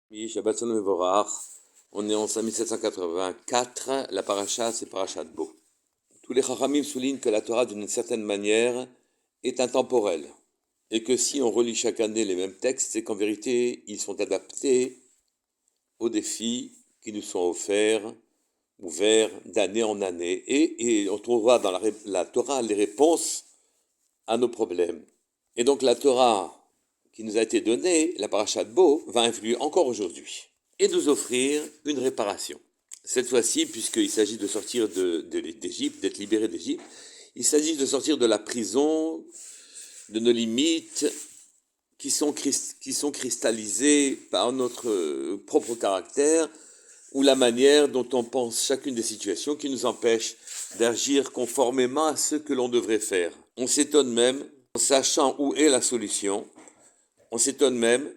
Oui, Shabbat Shalom Mevorach. On est en 5784. La paracha, c'est Parashat Bo. Tous les Chachamim soulignent que la Torah, d'une certaine manière, est intemporelle. Et que si on relit chaque année les mêmes textes, c'est qu'en vérité, ils sont adaptés aux défis qui nous sont ouverts d'année en année. Et on trouvera dans la Torah les réponses à nos problèmes. Et donc la Torah qui nous a été donnée, la Parashat Bo, va influer encore aujourd'hui et nous offrir une réparation. Cette fois-ci, puisqu'il s'agit de sortir d'Égypte, d'être libéré d'Égypte, il s'agit de sortir de la prison, de nos limites qui sont cristallisées par notre propre caractère ou la manière dont on pense chacune des situations qui nous empêchent d'agir conformément à ce que l'on devrait faire. On s'étonne même, en sachant où est la solution, on s'étonne même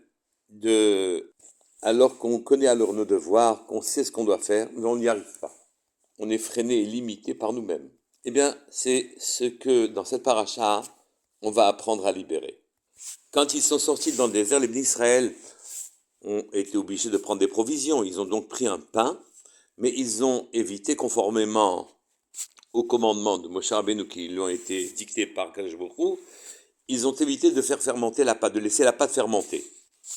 alors qu'on connaît alors nos devoirs, qu'on sait ce qu'on doit faire, mais on n'y arrive pas. On est freiné et limité par nous-mêmes. Eh bien, c'est ce que, dans cette paracha, on va apprendre à libérer. Quand ils sont sortis dans le désert, les bénis d'Israël ont été obligés de prendre des provisions. Ils ont donc pris un pain, mais ils ont évité, conformément aux commandements de Moshe Rabbeinu qui lui ont été dictés par Kadosh Baruch Hu, ils ont évité de faire fermenter la pâte, de laisser la pâte fermenter.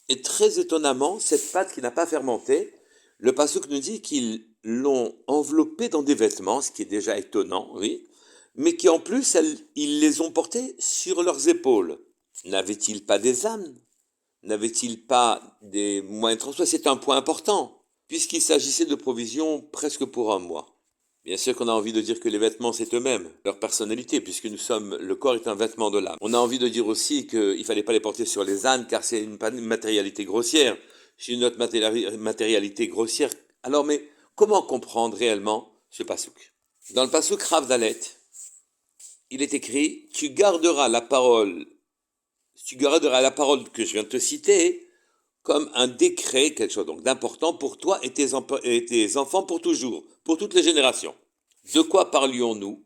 Et très étonnamment, cette pâte qui n'a pas fermenté, le pasuk nous dit qu'ils l'ont enveloppée dans des vêtements, ce qui est déjà étonnant, oui, mais qui en plus, ils les ont portés sur leurs épaules. N'avaient-ils pas des ânes? N'avaient-ils pas des moyens de transport? C'est un point important, puisqu'il s'agissait de provisions presque pour un mois. Bien sûr qu'on a envie de dire que les vêtements, c'est eux-mêmes, leur personnalité, puisque le corps est un vêtement de l'âme. On a envie de dire aussi qu'il ne fallait pas les porter sur les ânes, car c'est une matérialité grossière. C'est une autre matérialité grossière. Alors, mais comment comprendre réellement ce pasouk? Dans le pasouk Rav Dalet, il est écrit « Tu garderas la parole que je viens de te citer comme un décret, quelque chose donc d'important pour toi et tes enfants pour toujours, pour toutes les générations. » De quoi parlions-nous?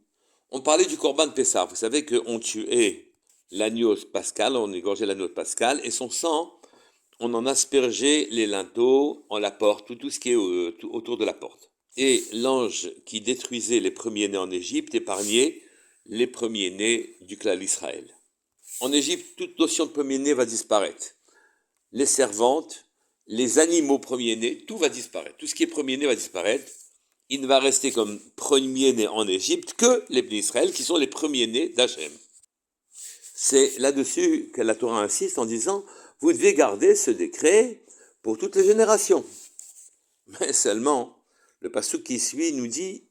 On parlait du Corban de Pessah. Vous savez qu'on tuait l'agneau pascal, on égorgeait l'agneau pascal, et son sang, on en aspergeait les linteaux, en la porte, tout ce qui est autour de la porte. Et l'ange qui détruisait les premiers-nés en Égypte épargnait les premiers-nés du clan d'Israël. En Égypte, toute notion de premier-né va disparaître. Les servantes, les animaux premiers-nés, tout va disparaître. Tout ce qui est premier-né va disparaître. Il ne va rester comme premier-né en Égypte que les bénis d'Israël, qui sont les premiers-nés d'Hachem. C'est là-dessus que la Torah insiste en disant « Vous devez garder ce décret pour toutes les générations. » Mais seulement, le passouk qui suit nous dit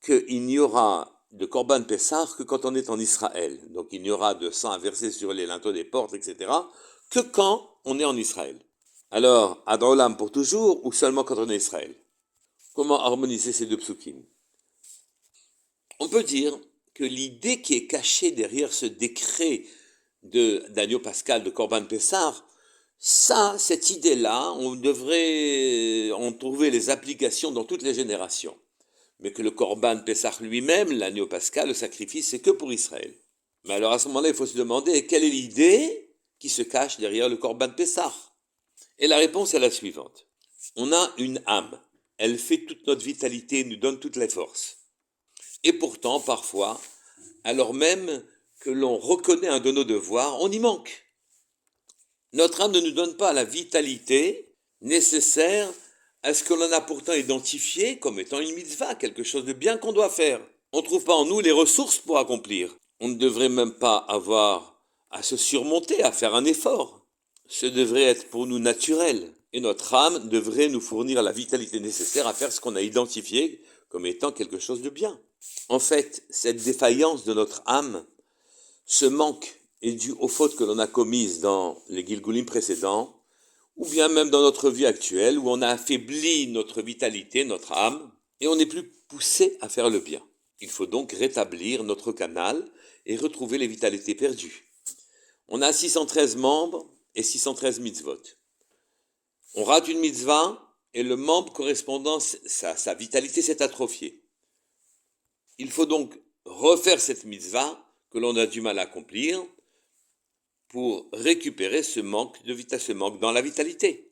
qu'il n'y aura de Korban Pessah que quand on est en Israël. Donc il n'y aura de sang à verser sur les linteaux des portes, etc., que quand on est en Israël. Alors, ad olam pour toujours ou seulement quand on est en Israël? Comment harmoniser ces deux psukim? On peut dire que l'idée qui est cachée derrière ce décret d'agneau pascal de Korban Pessah, cette idée-là, on devrait en trouver les applications dans toutes les générations. Mais que le Korban Pessah lui-même, l'agneau pascal, le sacrifice, c'est que pour Israël. Mais alors à ce moment-là, il faut se demander quelle est l'idée qui se cache derrière le Korban Pessah. Et la réponse est la suivante. On a une âme. Elle fait toute notre vitalité, nous donne toutes les forces. Et pourtant, parfois, alors même que l'on reconnaît un de nos devoirs, on y manque. Notre âme ne nous donne pas la vitalité nécessaire à ce que l'on a pourtant identifié comme étant une mitzvah, quelque chose de bien qu'on doit faire. On ne trouve pas en nous les ressources pour accomplir. On ne devrait même pas avoir à se surmonter, à faire un effort. Ce devrait être pour nous naturel. Et notre âme devrait nous fournir la vitalité nécessaire à faire ce qu'on a identifié comme étant quelque chose de bien. En fait, cette défaillance de notre âme, ce manque est dû aux fautes que l'on a commises dans les Gilgulim précédents, ou bien même dans notre vie actuelle, où on a affaibli notre vitalité, notre âme, et on n'est plus poussé à faire le bien. Il faut donc rétablir notre canal et retrouver les vitalités perdues. On a 613 membres et 613 mitzvot. On rate une mitzvah et le membre correspondant, sa vitalité s'est atrophiée. Il faut donc refaire cette mitzvah que l'on a du mal à accomplir pour récupérer ce manque dans la vitalité.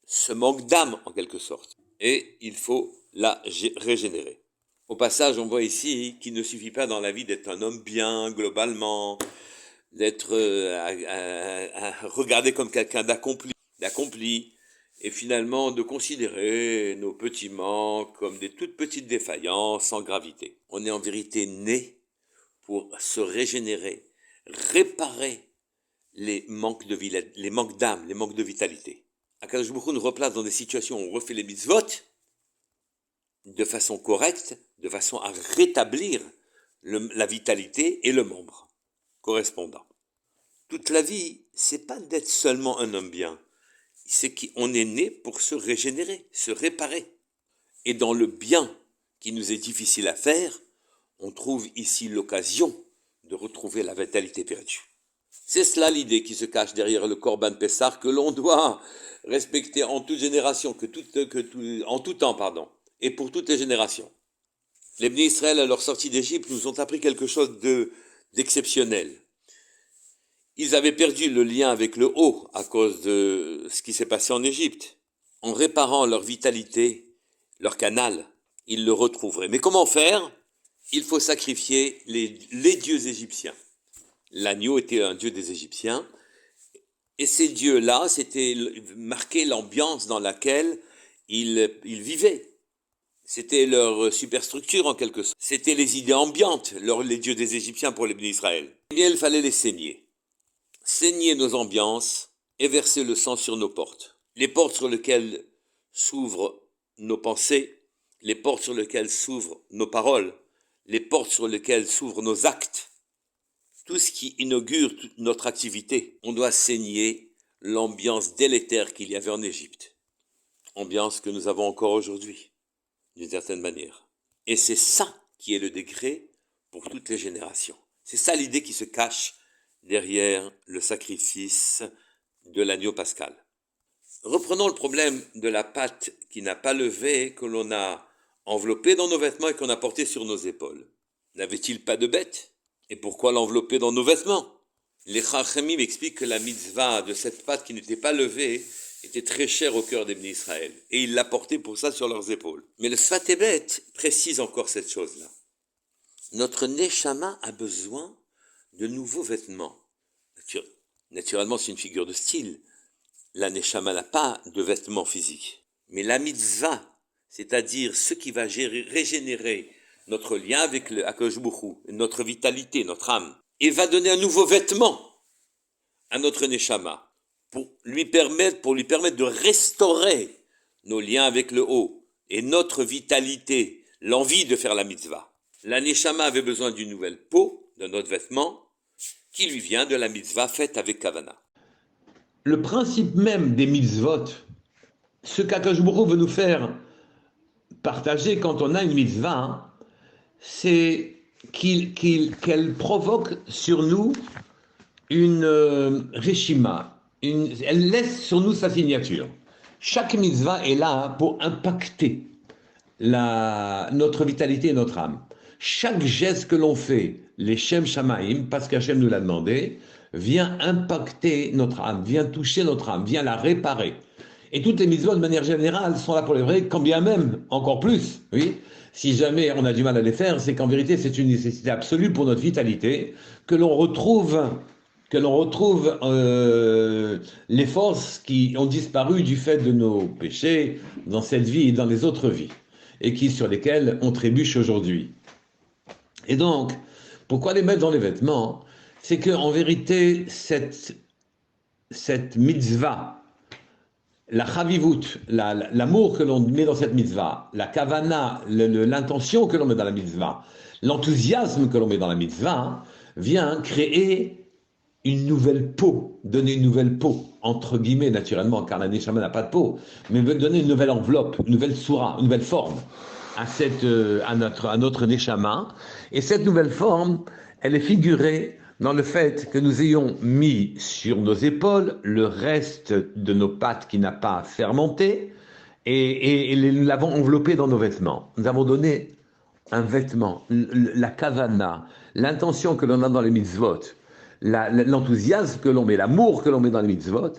ce manque d'âme en quelque sorte. Et il faut la régénérer. Au passage, on voit ici qu'il ne suffit pas dans la vie d'être un homme bien globalement, d'être regardé comme quelqu'un d'accompli, et finalement de considérer nos petits manques comme des toutes petites défaillances sans gravité. On est en vérité né pour se régénérer, réparer les manques d'âme, les manques de vitalité. Akadosh Baruch Hu nous replace dans des situations où on refait les mitzvot de façon correcte, de façon à rétablir la vitalité et le membre correspondant. Toute la vie, c'est pas d'être seulement un homme bien, c'est qu'on est né pour se régénérer, se réparer. Et dans le bien qui nous est difficile à faire, on trouve ici l'occasion de retrouver la vitalité perdue. C'est cela l'idée qui se cache derrière le Korban Pessah que l'on doit respecter en toute génération, en tout temps, et pour toutes les générations. Les Bnei Israël, à leur sortie d'Égypte, nous ont appris quelque chose d'exceptionnel. Ils avaient perdu le lien avec le haut à cause de ce qui s'est passé en Égypte. En réparant leur vitalité, leur canal, ils le retrouveraient. Mais comment faire? Il faut sacrifier les dieux égyptiens. L'agneau était un dieu des Égyptiens. Et ces dieux-là, c'était marqué l'ambiance dans laquelle ils vivaient. C'était leur superstructure en quelque sorte. C'était les idées ambiantes, les dieux des Égyptiens pour les Bnei Israël. Eh bien, il fallait les saigner. Saigner nos ambiances et verser le sang sur nos portes. Les portes sur lesquelles s'ouvrent nos pensées, les portes sur lesquelles s'ouvrent nos paroles, les portes sur lesquelles s'ouvrent nos actes. Tout ce qui inaugure toute notre activité, on doit saigner l'ambiance délétère qu'il y avait en Égypte. Ambiance que nous avons encore aujourd'hui, d'une certaine manière. Et c'est ça qui est le décret pour toutes les générations. C'est ça l'idée qui se cache derrière le sacrifice de l'agneau pascal. Reprenons le problème de la pâte qui n'a pas levé, que l'on a enveloppée dans nos vêtements et qu'on a portée sur nos épaules. N'avait-il pas de bête? Et pourquoi l'envelopper dans nos vêtements? Les Chachamim expliquent que la mitzvah de cette pâte qui n'était pas levée était très chère au cœur des Bnei Israël. Et ils la portaient pour ça sur leurs épaules. Mais le Sfat Ebet précise encore cette chose-là. Notre Neshama a besoin de nouveaux vêtements. Naturellement, c'est une figure de style. La Neshama n'a pas de vêtements physiques. Mais la mitzvah, c'est-à-dire ce qui va régénérer notre lien avec le Akadosh Baruch Hu, notre vitalité, notre âme, et va donner un nouveau vêtement à notre Neshama pour lui permettre de restaurer nos liens avec le haut et notre vitalité, l'envie de faire la mitzvah. La Neshama avait besoin d'une nouvelle peau, d'un autre vêtement, qui lui vient de la mitzvah faite avec Kavana. Le principe même des mitzvot, ce qu'Akadosh Baruch Hu veut nous faire partager quand on a une mitzvah, c'est qu'elle provoque sur nous une reshima, elle laisse sur nous sa signature. Chaque mitzvah est là pour impacter notre vitalité et notre âme. Chaque geste que l'on fait, les Shem Shamaim, parce qu'Hachem nous l'a demandé, vient impacter notre âme, vient toucher notre âme, vient la réparer. Et toutes les mitzvot, de manière générale, sont là pour les vrais, quand bien même, encore plus, oui. Si jamais on a du mal à les faire, c'est qu'en vérité, c'est une nécessité absolue pour notre vitalité, que l'on retrouve les forces qui ont disparu du fait de nos péchés dans cette vie et dans les autres vies, et sur lesquelles on trébuche aujourd'hui. Et donc, pourquoi les mettre dans les vêtements? C'est qu'en vérité, cette mitzvah, la chavivut, l'amour que l'on met dans cette mitzvah, la kavana, l'intention que l'on met dans la mitzvah, l'enthousiasme que l'on met dans la mitzvah, vient créer une nouvelle peau, donner une nouvelle peau, entre guillemets naturellement, car la neshama n'a pas de peau, mais veut donner une nouvelle enveloppe, une nouvelle soura, une nouvelle forme à notre neshama. Et cette nouvelle forme, elle est figurée dans le fait que nous ayons mis sur nos épaules le reste de nos pâtes qui n'a pas fermenté et nous l'avons enveloppé dans nos vêtements. Nous avons donné un vêtement, la kavana, l'intention que l'on a dans les mitzvot, l'enthousiasme que l'on met, l'amour que l'on met dans les mitzvot,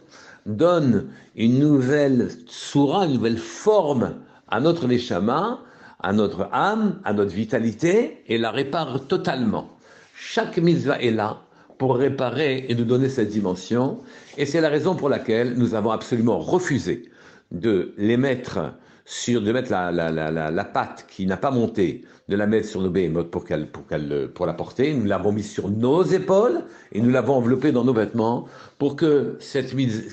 donne une nouvelle soura, une nouvelle forme à notre neshama, à notre âme, à notre vitalité, et la répare totalement. Chaque mitzvah est là pour réparer et nous donner cette dimension, et c'est la raison pour laquelle nous avons absolument refusé de les mettre de mettre la patte qui n'a pas monté, de la mettre sur nos béhémoths pour la porter. Nous l'avons mise sur nos épaules et nous l'avons enveloppée dans nos vêtements pour que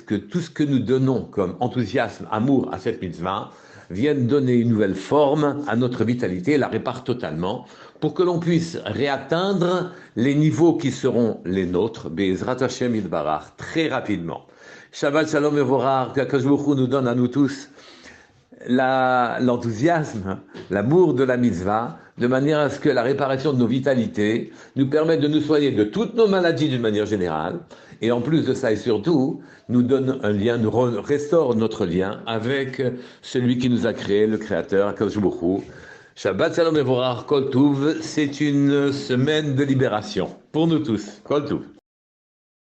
que tout ce que nous donnons comme enthousiasme, amour à cette mitzvah vienne donner une nouvelle forme à notre vitalité, la répare totalement, pour que l'on puisse réatteindre les niveaux qui seront les nôtres, Be'ezrat Hashem Yitbarach, très rapidement. Shabbat Shalom Mevorach, qu'Akadosh Baruch Hu nous donne à nous tous l'enthousiasme, l'amour de la mitzvah, de manière à ce que la réparation de nos vitalités nous permette de nous soigner de toutes nos maladies d'une manière générale, et en plus de ça et surtout, nous donne un lien, nous restaure notre lien avec celui qui nous a créé, le Créateur, Akadosh Baruch Hu. Shabbat Shalom Mevorach, Kol Tuv, c'est une semaine de libération pour nous tous. Kol Tuv.